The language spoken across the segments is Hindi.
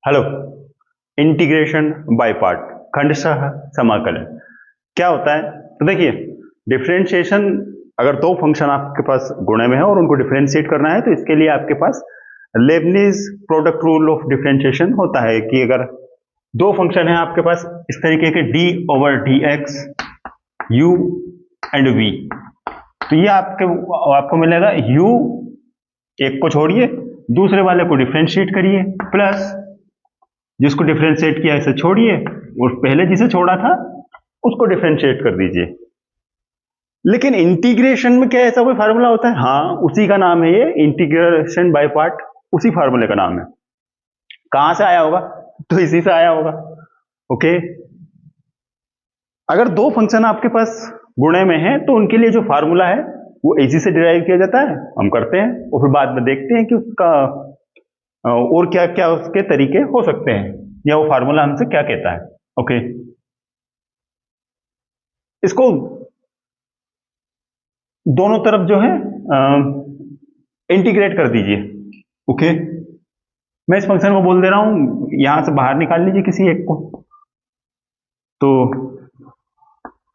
हेलो, इंटीग्रेशन बाय पार्ट, खंडशः समाकलन क्या होता है? तो देखिए, डिफरेंशिएशन अगर दो फंक्शन आपके पास गुणे में है और उनको डिफरेंशिएट करना है तो इसके लिए आपके पास Leibniz product rule of differentiation होता है कि अगर दो फंक्शन है आपके पास इस तरीके के d over d x u and v, तो ये आपको मिलेगा u, एक को छोड़िए दूसरे वाले को डिफरेंशिएट करिए, प्लस जिसको डिफरेंशिएट किया इसे छोड़िए और पहले जिसे छोड़ा था उसको डिफरेंशिएट कर दीजिए। लेकिन इंटीग्रेशन में क्या ऐसा कोई फार्मूला होता है? हाँ, उसी का नाम है ये इंटीग्रेशन बाय पार्ट, उसी फार्मूले का नाम है। कहां से आया होगा? तो इसी से आया होगा। ओके, अगर दो फंक्शन आपके पास गुणे में है तो उनके लिए जो फार्मूला है वो इसी से डिराइव किया जाता है, हम करते हैं और फिर बाद में देखते हैं कि उसका और क्या क्या उसके तरीके हो सकते हैं या वो फार्मूला हमसे क्या कहता है। ओके, इसको दोनों तरफ जो है इंटीग्रेट कर दीजिए। ओके, मैं इस फंक्शन को बोल दे रहा हूं, यहां से बाहर निकाल लीजिए किसी एक को, तो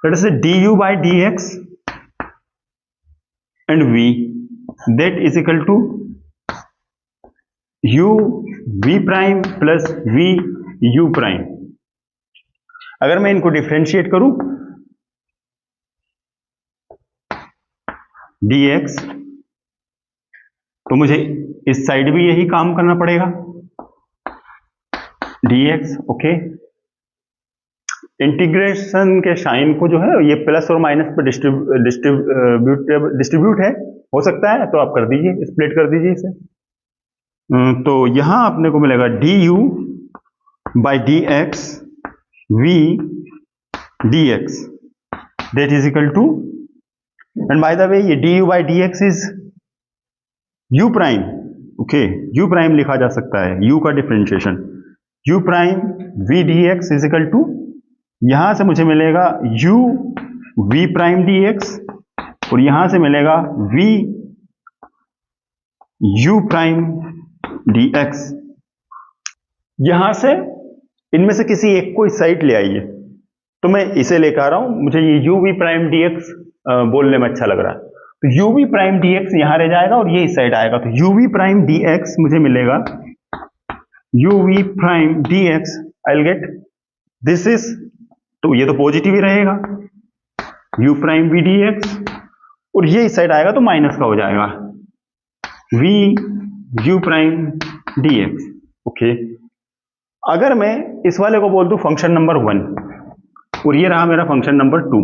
लेट अस से du by dx and v that is equal to u v prime plus v u prime. अगर मैं इनको डिफरेंशिएट करूं dx, तो मुझे इस साइड भी यही काम करना पड़ेगा dx। ओके, इंटीग्रेशन के साइन को जो है ये प्लस और माइनस पर डिस्ट्रीब्यूट है, हो सकता है तो आप कर दीजिए, स्प्लिट कर दीजिए इसे। तो यहां अपने को मिलेगा du by d x v d x that is equal to, and by the way ये du by d x is u prime. Okay, u prime लिखा जा सकता है, u का differentiation u prime v d x is equal to, यहां से मुझे मिलेगा u v prime d x और यहां से मिलेगा v u prime d x. यहां से इनमें से किसी एक को इस साइड ले आइए, तो मैं इसे लेकर आ रहा हूं, मुझे ये u v prime d x बोलने में अच्छा लग रहा है, तो u v prime d x यहां रह जाएगा और ये इस साइड आएगा, तो u v prime d x मुझे मिलेगा u v prime d x, I will get this is, तो ये तो पॉजिटिव ही रहेगा u prime v d x, और ये इस साइड आएगा तो माइनस का हो जाएगा v u prime d x. Okay, अगर मैं इस वाले को बोल दूं फंक्शन नंबर 1 और ये रहा मेरा फंक्शन नंबर 2,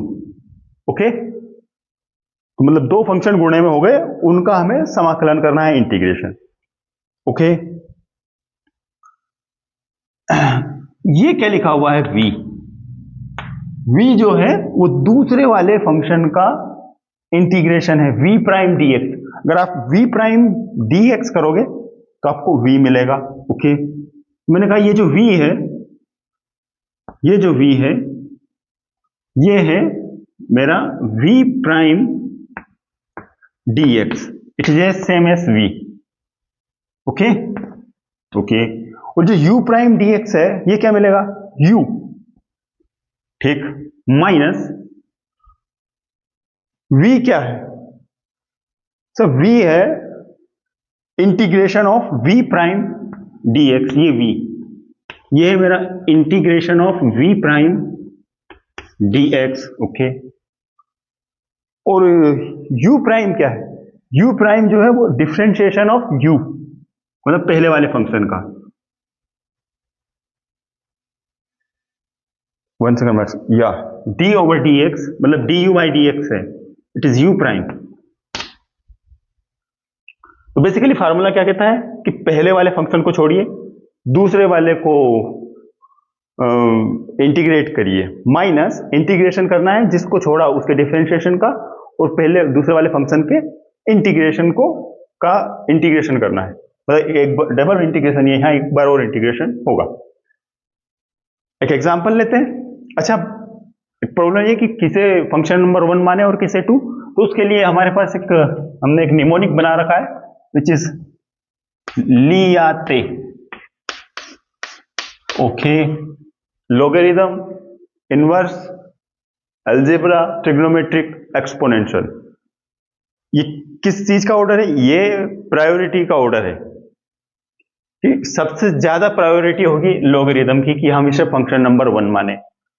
ओके, तो मतलब दो फंक्शन गुणे में हो गए, उनका हमें समाकलन करना है, इंटीग्रेशन। ओके, ये क्या लिखा हुआ है? v जो है वो दूसरे वाले फंक्शन का इंटीग्रेशन है, v प्राइम dx। अगर आप v प्राइम dx करोगे तो आपको v मिलेगा। ओके, मैंने कहा ये जो v है, ये जो v है ये है मेरा v prime dx, it is same S v। Okay okay, और जो u प्राइम dx है ये क्या मिलेगा? u, ठीक, माइनस v क्या है? सर v है integration of v prime dx, ये v, ये है मेरा integration of v prime dx। Okay, और u प्राइम क्या है? u प्राइम जो है वो डिफरेंशिएशन ऑफ u, मतलब पहले वाले फंक्शन का। वन सेकंड, या d ओवर dx मतलब du बाई dx है, इट इज u प्राइम। तो बेसिकली फार्मूला क्या कहता है कि पहले वाले फंक्शन को छोड़िए, दूसरे वाले को इंटीग्रेट करिए, माइनस इंटीग्रेशन करना है जिसको छोड़ा उसके डिफरेंशिएशन का, और पहले दूसरे वाले फंक्शन के इंटीग्रेशन को का इंटीग्रेशन करना है, मतलब एक डबल इंटीग्रेशन, यहां एक बार और इंटीग्रेशन होगा। एक एग्जांपल लेते हैं। अच्छा, प्रॉब्लम ये कि किसे फंक्शन नंबर 1 माने और किसे 2, तो उसके लिए हमारे पास हमने एक निमोनिक बना रखा है which is ILATE. Okay, logarithm, inverse, algebra, trigonometric, exponential, ये किस चीज का ऑर्डर है? ये प्रायोरिटी का ऑर्डर है कि सबसे ज्यादा प्रायोरिटी होगी लोगेरिथम की, कि हम इसे फंक्शन नंबर 1 माने,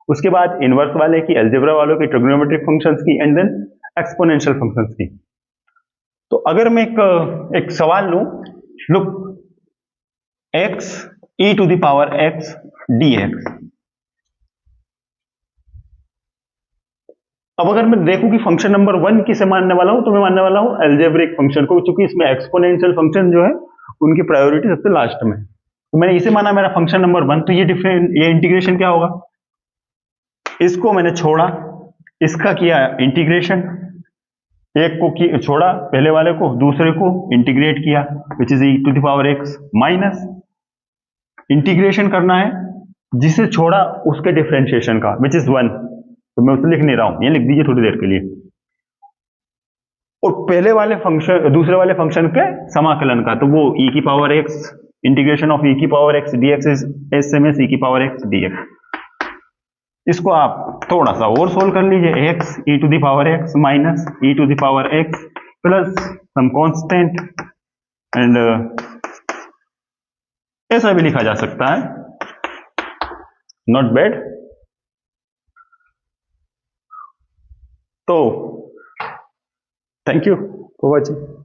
उसके बाद इनवर्स वाले की, अलजेब्रा वालों की, ट्रिग्नोमेट्रिक फंक्शंस की, एंड देन एक्सपोनेंशियल फंक्शंस की। तो अगर मैं एक सवाल लूं, look, x e to the power x dx, अब अगर मैं देखूं कि फंक्शन नंबर 1 किसे मानने वाला हूं, तो मैं मानने वाला हूं अलजेब्रिक फंक्शन को, क्योंकि इसमें एक्सपोनेंशियल फंक्शन जो है उनकी प्रायोरिटी सबसे लास्ट में है। तो मैंने इसे माना मेरा फंक्शन नंबर 1, तो ये इंटीग्रेशन क्या होगा? इसको मैंने छोड़ा, इसका किया इंटीग्रेशन, एक को छोड़ा पहले वाले को, दूसरे को इंटीग्रेट किया, which is e to the power x minus, integration करना है जिसे छोड़ा उसके डिफरेंशिएशन का, विच इज 1, तो मैं उसे लिख नहीं रहा हूं, ये लिख दीजिए थोड़ी देर के लिए। और पहले वाले फंक्शन, दूसरे वाले फंक्शन के समाकलन का, तो वो e की power x, integration of e की power x dx is same as e की पावर x dx। इसको आप थोड़ा सा और सोल्व कर लीजिए, x e to the power x minus e to the power x plus some constant, and ऐसा भी लिखा जा सकता है, नॉट बैड। तो थैंक यू फॉर वॉचिंग।